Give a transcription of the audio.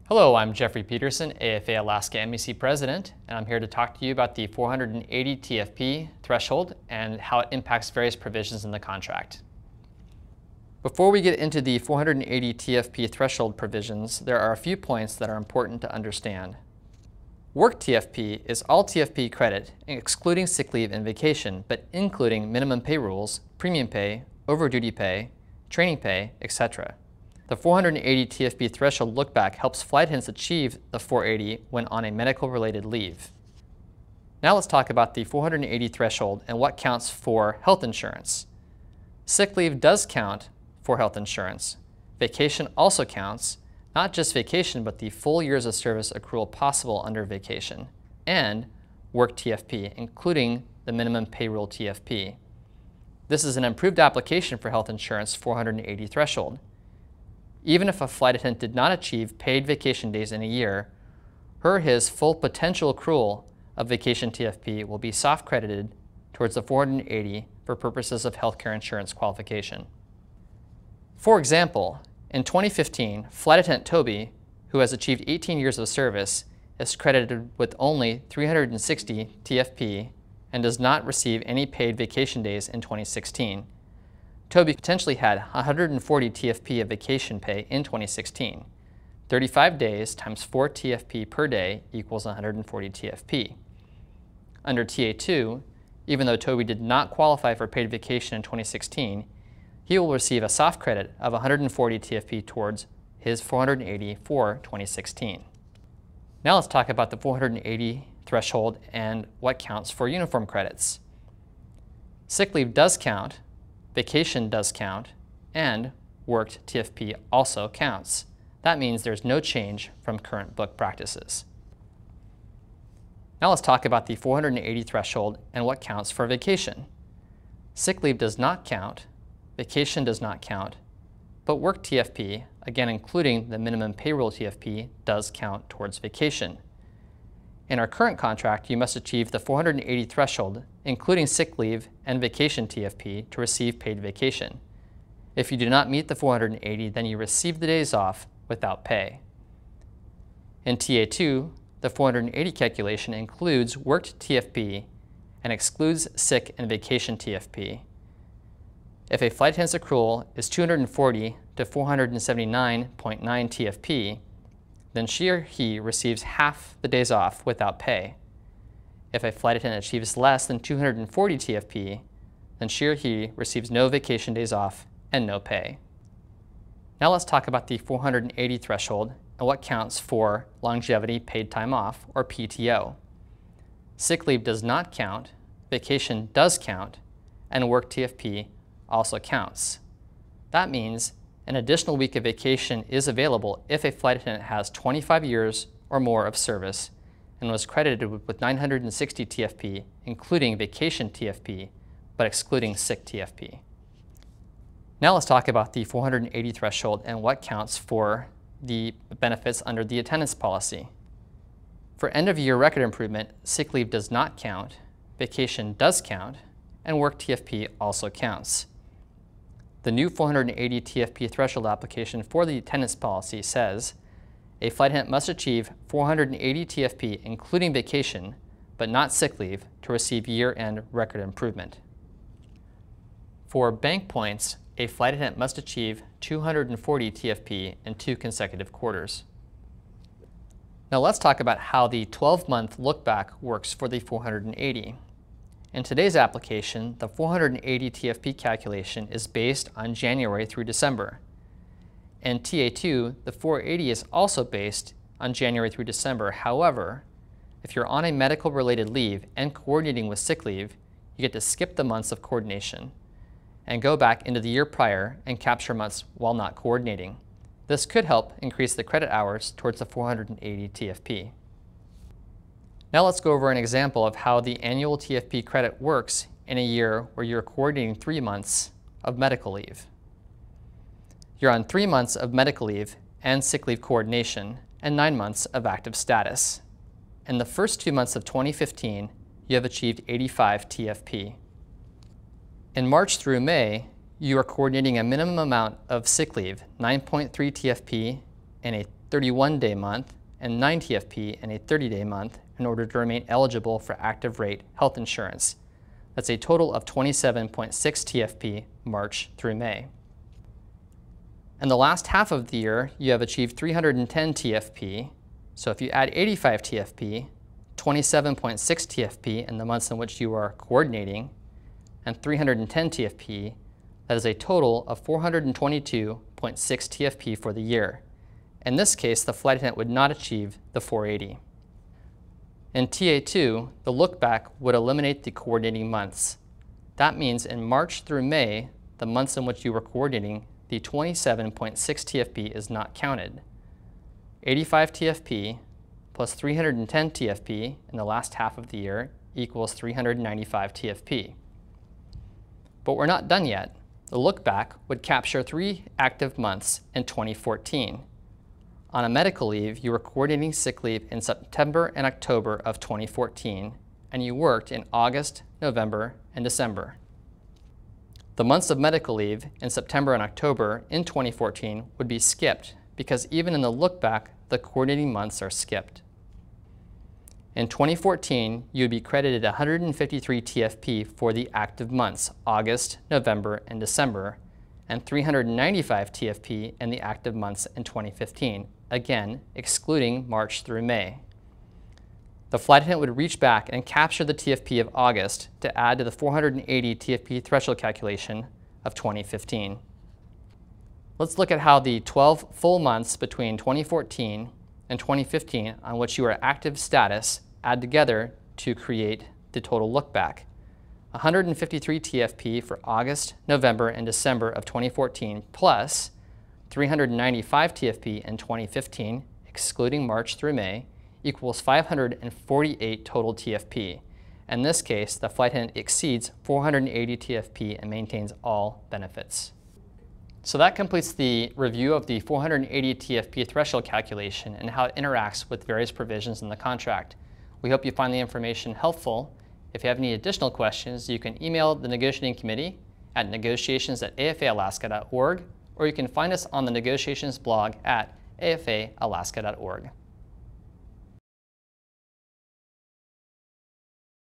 Hello, I'm Jeffrey Peterson, AFA Alaska MEC President, and I'm here to talk to you about the 480 TFP threshold and how it impacts various provisions in the contract. Before we get into the 480 TFP threshold provisions, there are a few points that are important to understand. Work TFP is all TFP credit, excluding sick leave and vacation, but including minimum pay rules, premium pay, over-duty pay, training pay, etc. The 480 TFP threshold lookback helps flight attendants achieve the 480 when on a medical-related leave. Now let's talk about the 480 threshold and what counts for health insurance. Sick leave does count for health insurance. Vacation also counts, not just vacation, but the full years of service accrual possible under vacation, and work TFP, including the minimum payroll TFP. This is an improved application for health insurance 480 threshold. Even if a flight attendant did not achieve paid vacation days in a year, her or his full potential accrual of vacation TFP will be soft credited towards the 480 for purposes of healthcare insurance qualification. For example, in 2015, flight attendant Toby, who has achieved 18 years of service, is credited with only 360 TFP and does not receive any paid vacation days in 2016. Toby potentially had 140 TFP of vacation pay in 2016. 35 days times 4 TFP per day equals 140 TFP. Under TA2, even though Toby did not qualify for paid vacation in 2016, he will receive a soft credit of 140 TFP towards his 480 for 2016. Now let's talk about the 480 threshold and what counts for uniform credits. Sick leave does count, vacation does count, and worked TFP also counts. That means there's no change from current book practices. Now let's talk about the 480 threshold and what counts for vacation. Sick leave does not count, vacation does not count, but work TFP, again including the minimum payroll TFP, does count towards vacation. In our current contract, you must achieve the 480 threshold, including sick leave and vacation TFP, to receive paid vacation. If you do not meet the 480, then you receive the days off without pay. In TA2, the 480 calculation includes worked TFP and excludes sick and vacation TFP. If a flight attendant's accrual is 240 to 479.9 TFP, then she or he receives half the days off without pay. If a flight attendant achieves less than 240 TFP, then she or he receives no vacation days off and no pay. Now let's talk about the 480 threshold and what counts for longevity paid time off, or PTO. Sick leave does not count, vacation does count, and work TFP also counts. That means an additional week of vacation is available if a flight attendant has 25 years or more of service and was credited with 960 TFP, including vacation TFP, but excluding sick TFP. Now let's talk about the 480 threshold and what counts for the benefits under the attendance policy. For end-of-year record improvement, sick leave does not count, vacation does count, and work TFP also counts. The new 480 TFP threshold application for the attendance policy says a flight attendant must achieve 480 TFP, including vacation, but not sick leave, to receive year-end record improvement. For bank points, a flight attendant must achieve 240 TFP in 2 consecutive quarters. Now let's talk about how the 12-month look-back works for the 480. In today's application, the 480 TFP calculation is based on January through December. In TA2, the 480 is also based on January through December. However, if you're on a medical-related leave and coordinating with sick leave, you get to skip the months of coordination and go back into the year prior and capture months while not coordinating. This could help increase the credit hours towards the 480 TFP. Now let's go over an example of how the annual TFP credit works in a year where you're coordinating 3 months of medical leave. You're on 3 months of medical leave and sick leave coordination and 9 months of active status. In the first 2 months of 2015, you have achieved 85 TFP. In March through May, you are coordinating a minimum amount of sick leave, 9.3 TFP, and a 31-day month, and 9 TFP in a 30-day month in order to remain eligible for active rate health insurance. That's a total of 27.6 TFP March through May. In the last half of the year, you have achieved 310 TFP. So if you add 85 TFP, 27.6 TFP in the months in which you are coordinating, and 310 TFP, that is a total of 422.6 TFP for the year. In this case, the flight attendant would not achieve the 480. In TA2, the look back would eliminate the coordinating months. That means in March through May, the months in which you were coordinating, the 27.6 TFP is not counted. 85 TFP plus 310 TFP in the last half of the year equals 395 TFP. But we're not done yet. The look back would capture 3 active months in 2014. On a medical leave, you were coordinating sick leave in September and October of 2014, and you worked in August, November, and December. The months of medical leave in September and October in 2014 would be skipped because even in the look back, the coordinating months are skipped. In 2014, you would be credited 153 TFP for the active months, August, November, and December, and 395 TFP in the active months in 2015, again, excluding March through May. The flight attendant would reach back and capture the TFP of August to add to the 480 TFP threshold calculation of 2015. Let's look at how the 12 full months between 2014 and 2015 on which you are active status add together to create the total look back. 153 TFP for August, November, and December of 2014 plus 395 TFP in 2015, excluding March through May, equals 548 total TFP. In this case, the flight attendant exceeds 480 TFP and maintains all benefits. So that completes the review of the 480 TFP threshold calculation and how it interacts with various provisions in the contract. We hope you find the information helpful. If you have any additional questions, you can email the negotiating committee at negotiations@afaalaska.org, or you can find us on the negotiations blog at afaalaska.org.